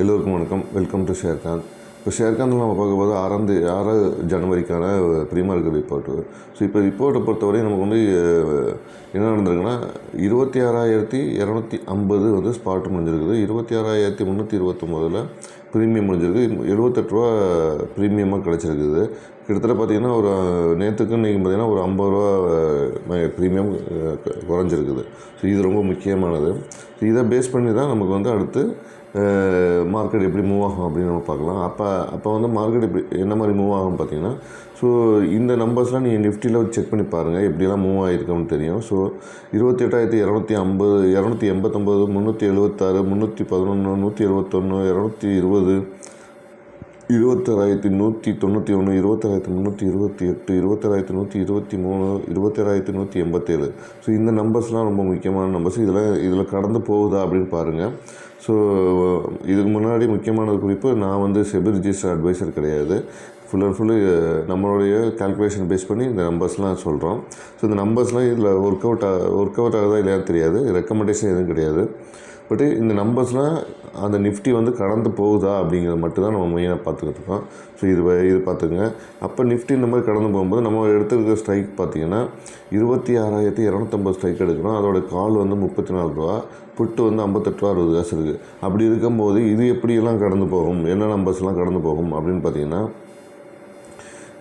எல்லோருக்கும் வணக்கம். Welcome to ஷேர்காந்த். இப்போ ஷேர்காந்தில் நம்ம பார்க்க போது 6 ஜனவரிக்கான ப்ரீ மார்க்கெட் ரிப்போர்ட்டு. ஸோ இப்போ ரிப்போர்ட்டை பொறுத்தவரை நமக்கு வந்து என்ன நடந்திருக்குன்னா 26,250 வந்து ஸ்பாட் முடிஞ்சிருக்குது. 26,329 ப்ரீமியம் முடிஞ்சிருக்கு. 78 ரூபா ப்ரீமியமாக கிடச்சிருக்குது. கிட்டத்தட்ட பார்த்திங்கன்னா ஒரு நேற்றுக்கு இன்றைக்கி பார்த்திங்கன்னா ஒரு 50 ரூபா ப்ரீமியம் குறைஞ்சிருக்குது. ஸோ இது ரொம்ப முக்கியமானது. ஸோ இதை பேஸ் பண்ணி தான் நமக்கு வந்து அடுத்து மார்க்கெட் எப்படி மூவ் ஆகும் அப்படின்னு நம்ம பார்க்கலாம். அப்போ வந்து மார்க்கெட் எப்படி என்ன மாதிரி மூவ் ஆகும் பார்த்திங்கன்னா, ஸோ இந்த நம்பர்ஸ்லாம் நீங்கள் நிஃப்டியில் செக் பண்ணி பாருங்கள் எப்படியெல்லாம் மூவ் ஆகிருக்குன்னு தெரியும். ஸோ 28,250, 289, 376, 311, 171, 220, 26,191, 26,328, 26,123, 27,187. ஸோ இந்த நம்பர்ஸ்லாம் ரொம்ப முக்கியமான நம்பர்ஸ். இதில் கடந்து போகுதா அப்படின்னு பாருங்கள். ஸோ இதுக்கு முன்னாடி முக்கியமான குறிப்பு, நான் வந்து செபி ரிஜிஸ்டர் அட்வைசர் கிடையாது. ஃபுல் அண்ட் ஃபுல்லு நம்மளுடைய கால்குலேஷன் பேஸ் பண்ணி இந்த நம்பர்ஸ்லாம் சொல்கிறோம். ஸோ இந்த நம்பர்ஸ்லாம் இதில் ஒர்க் அவுட் ஆகுதா இல்லையான்னு தெரியாது. ரெக்கமெண்டேஷன் எதுவும் கிடையாது. பட்டு இந்த நம்பர்ஸ்லாம் அந்த நிஃப்டி வந்து கடந்து போகுதா அப்படிங்கிறது மட்டும்தான் நம்ம மெயினாக பார்த்துக்கிட்டு இருக்கோம். ஸோ இது பார்த்துங்க. அப்போ நிஃப்டி இந்த மாதிரி கடந்து போகும்போது நம்ம எடுத்துருக்க ஸ்ட்ரைக் பார்த்திங்கன்னா 26,250 ஸ்ட்ரைக் எடுக்கிறோம். அதோட கால் வந்து 34 ரூபா, புட்டு வந்து 58 ரூபா 60 காசு இருக்குது. அப்படி இருக்கும்போது இது எப்படியெல்லாம் கடந்து போகும், என்ன நம்பர்ஸ்லாம் கடந்து போகும் அப்படின்னு பார்த்தீங்கன்னா,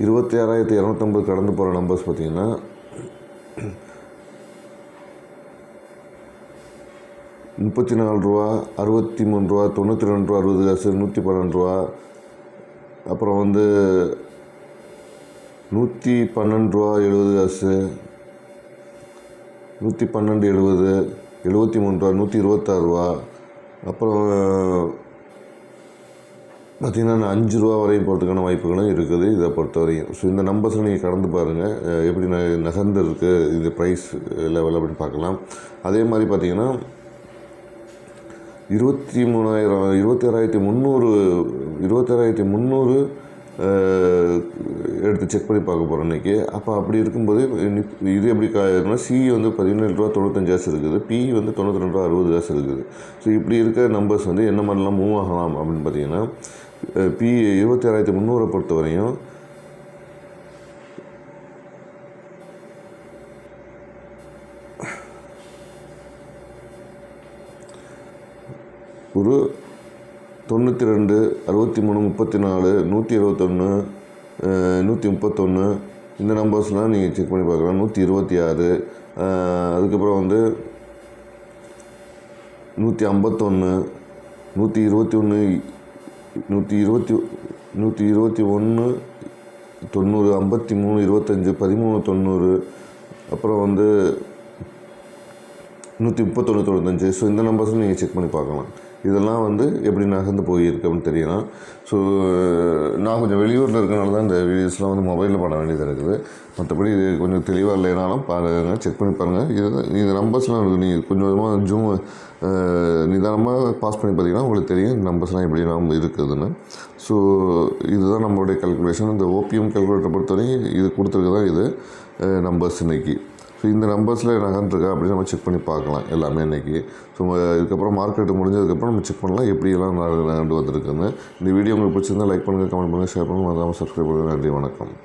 26,250 கடந்து போகிற நம்பர்ஸ் பார்த்திங்கன்னா 34 ரூபா, 63 ரூபா, 92 ரூபா 60 காசு, 112 ரூபா, அப்புறம் வந்து 112 ரூபா 70 காசு, 112, 70, 73 ரூபா, 126 ரூபா, அப்புறம் பார்த்திங்கன்னா 5 ரூபா வரையும் போகிறதுக்கான வாய்ப்புகளும் இருக்குது இதை பொறுத்தவரையும். ஸோ இந்த நம்பர்ஸில் நீங்கள் கடந்து பாருங்கள் எப்படி நகர்ந்து இருக்குது இது ப்ரைஸ் லெவல் அப்படின்னு பார்க்கலாம். அதே மாதிரி பார்த்திங்கன்னா 26,300 எடுத்து செக் பண்ணி பார்க்க போகிறோம் இன்றைக்கி. அப்போ அப்படி இருக்கும்போது இது எப்படி இருக்குன்னா, சி வந்து 17 ரூபா 95 காசு இருக்குது, பி வந்து 92 ரூபா 60 காசு இருக்குது. ஸோ இப்படி இருக்க நம்பர்ஸ் வந்து என்ன மாதிரிலாம் மூவ் ஆகலாம் அப்படின்னு பார்த்தீங்கன்னா, பி 26,300 பொறுத்த வரையும் ஒரு 92, 63, 34, 171, 131 இந்த நம்பர்ஸ்லாம் நீங்கள் செக் பண்ணி பார்க்கலாம். 126, அதுக்கப்புறம் வந்து 151, 121, 121, 90, 53, 25, 13, 90, அப்புறம் வந்து 131, 95. ஸோ இந்த நம்பர்ஸும் நீங்கள் செக் பண்ணி பார்க்கலாம். இதெல்லாம் வந்து எப்படி நகர்ந்து போயிருக்கு அப்படின்னு தெரியலாம். ஸோ நான் கொஞ்சம் வெளியூரில் இருக்கனால தான் இந்த வீடியோஸ்லாம் வந்து மொபைலில் பண்ண வேண்டியது இருக்குது. மற்றபடி இது கொஞ்சம் தெளிவாக இல்லைனாலும் பாருங்கள், செக் பண்ணி பாருங்கள். இந்த நம்பர்ஸ்லாம் நீங்கள் கொஞ்சம் கொஞ்சமாக நிதானமாக பாஸ் பண்ணி பார்த்தீங்கன்னா உங்களுக்கு தெரியும் இந்த நம்பர்ஸ்லாம் எப்படிலாம் இருக்குதுன்னு. ஸோ இதுதான் நம்மளுடைய கால்குலேஷன். இந்த ஓபிஎம் கால்குலேட்டரை பொறுத்தவரைக்கும் இது கொடுத்துருக்கு தான் இது நம்பர்ஸ் இன்றைக்கி. ஸோ இந்த நம்பர்ஸில் நகர்ந்துருக்கா அப்படின்னு நம்ம செக் பண்ணி பார்க்கலாம் எல்லாமே இன்றைக்கி. ஸோ இதுக்கப்புறம் மார்க்கெட்டு முடிஞ்சதுக்கப்புறம் நம்ம செக் பண்ணலாம் எப்படியெல்லாம் நகர்ந்து வந்திருக்குன்னு. இந்த வீடியோ உங்களுக்கு பிடிச்சிருந்தால் லைக் பண்ணுங்கள், கமெண்ட் பண்ணுங்கள், ஷேர் பண்ணுங்கள், மறக்காமல் சப்ஸ்கிரைப் பண்ணுங்கள். நன்றி, வணக்கம்.